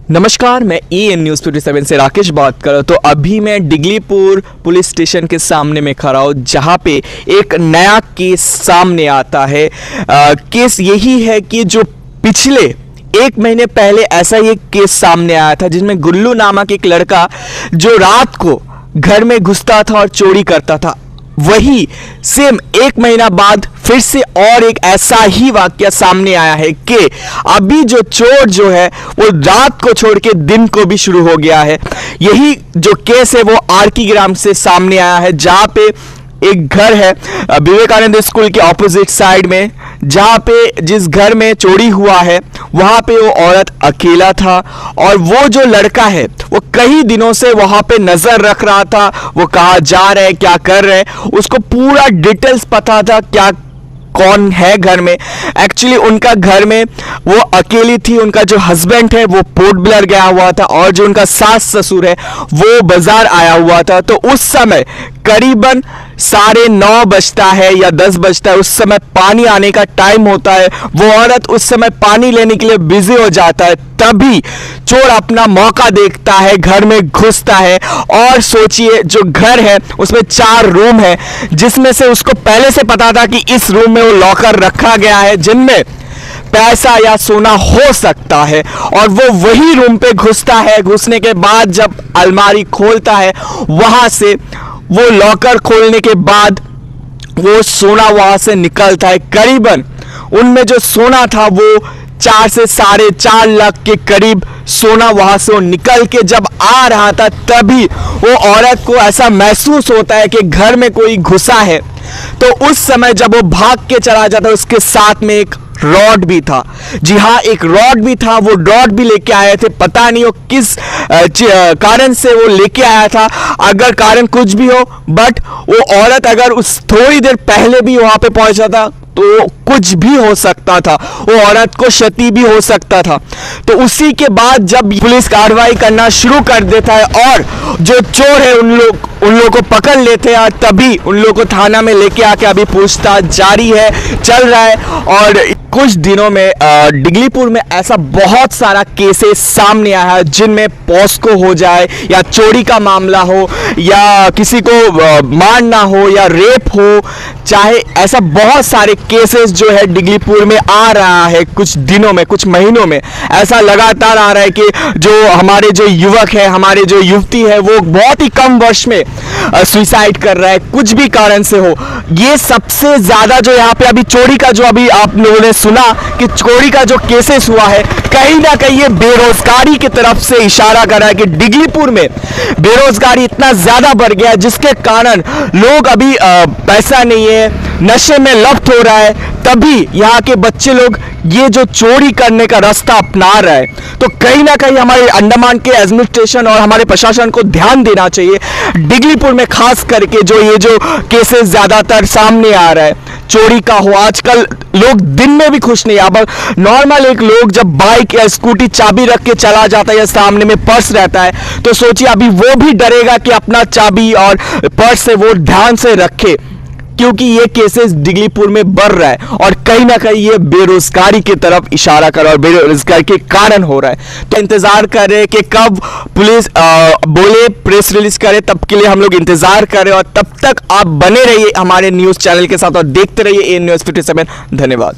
नमस्कार, मैं EN news 57 से राकेश बात कर रहा हूँ। तो अभी मैं डिगलीपुर पुलिस स्टेशन के सामने में खड़ा हूँ, जहाँ पे एक नया केस सामने आता है। केस यही है कि जो पिछले 1 महीने पहले ऐसा ही एक केस सामने आया था, जिसमें गुल्लू नामक एक लड़का जो रात को घर में घुसता था और चोरी करता था। वही सेम 1 महीना बाद फिर से और एक ऐसा ही वाकया सामने आया है कि अभी जो चोर जो है वो रात को छोड़ के दिन को भी शुरू हो गया है। यही जो केस है वो आरकी ग्राम से सामने आया है, जहां पे एक घर है विवेकानंद स्कूल के ऑपोजिट साइड में, जहां पे जिस घर में चोरी हुआ है वहां पे वो औरत अकेला था और वो जो लड़का है वो कई दिनों से वहां पे नजर रख रहा था। वो कहाँ जा रहे हैं, क्या कर रहे हैं, उसको पूरा डिटेल्स पता था, क्या कौन है घर में। एक्चुअली उनका घर में वो अकेली थी, उनका जो हस्बैंड है वो पोर्ट ब्लेयर गया हुआ था और जो उनका सास ससुर है वो बाजार आया हुआ था। तो उस समय करीबन 9:30 बजता है या 10 बजता है, उस समय पानी आने का टाइम होता है। वो औरत उस समय पानी लेने के लिए बिजी हो जाता है, तभी चोर अपना मौका देखता है, घर में घुसता है। और सोचिए जो घर है उसमें 4 रूम है, जिसमें से उसको पहले से पता था कि इस रूम में वो लॉकर रखा गया है जिनमें पैसा या सोना हो सकता है। और वो वही रूम पे घुसता है। घुसने के बाद जब अलमारी खोलता है, वहां से वो लॉकर खोलने के बाद वो सोना वहां से निकलता है। करीबन उनमें जो सोना था वो 4 से 4.5 लाख के करीब सोना वहां से वो निकल के जब आ रहा था, तभी वो औरत को ऐसा महसूस होता है कि घर में कोई घुसा है। तो उस समय जब वो भाग के चला जाता है, उसके साथ में एक रॉड भी था। जी हाँ, एक रॉड भी था। वो रॉड भी लेके आए थे, पता नहीं वो किस कारण से वो लेके आया था। अगर कारण कुछ भी हो, बट वो औरत अगर उस थोड़ी देर पहले भी वहां पे पहुंचा था तो कुछ भी हो सकता था, वो औरत को क्षति भी हो सकता था। तो उसी के बाद जब पुलिस कार्रवाई करना शुरू कर देता है और जो चोर है उन लोग को पकड़ लेते हैं, और तभी उन लोग को थाना में लेके आके अभी पूछताछ जारी है, चल रहा है। और कुछ दिनों में डिगलीपुर में ऐसा बहुत सारा केसेस सामने आया है, जिनमें पॉस्को हो जाए या चोरी का मामला हो या किसी को मारना हो या रेप हो, चाहे ऐसा बहुत सारे केसेस जो है डिगलीपुर में आ रहा है। कुछ दिनों में, कुछ महीनों में ऐसा लगातार आ रहा है कि जो हमारे जो युवक है, हमारे जो युवती है, वो बहुत ही कम वर्ष में सुसाइड कर रहा है, कुछ भी कारण से हो। ये सबसे ज्यादा जो यहाँ पे अभी चोरी का जो अभी आप लोगों ने सुना कि चोरी का जो केसेस हुआ है, कहीं ना कहीं ये बेरोजगारी की तरफ से इशारा कर रहा है कि डिगलीपुर में बेरोजगारी इतना ज्यादा बढ़ गया है, जिसके कारण लोग अभी पैसा नहीं है, नशे में लत हो रहा है, तभी यहाँ के बच्चे लोग ये जो चोरी करने का रास्ता अपना रहा है। तो कहीं ना कहीं हमारे अंडमान के एडमिनिस्ट्रेशन और हमारे प्रशासन को ध्यान देना चाहिए। डिगलीपुर में खास करके जो केसेस ज्यादातर सामने आ रहा है चोरी का हो, आजकल लोग दिन में भी खुश नहीं। अब नॉर्मल एक लोग जब बाइक या स्कूटी चाबी रख के चला जाता है या सामने में पर्स रहता है, तो सोचिए अभी वो भी डरेगा कि अपना चाबी और पर्स से वो ध्यान से रखे, क्योंकि ये केसेस डिगलीपुर में बढ़ रहा है और कहीं ना कहीं ये बेरोजगारी की तरफ इशारा कर रहा है और बेरोजगारी के कारण हो रहा है। तो इंतजार कर रहे हैं कि कब पुलिस बोले प्रेस रिलीज करे, तब के लिए हम लोग इंतजार कर रहे हैं। और तब तक आप बने रहिए हमारे न्यूज चैनल के साथ और देखते रहिए EN न्यूज़ 57। धन्यवाद।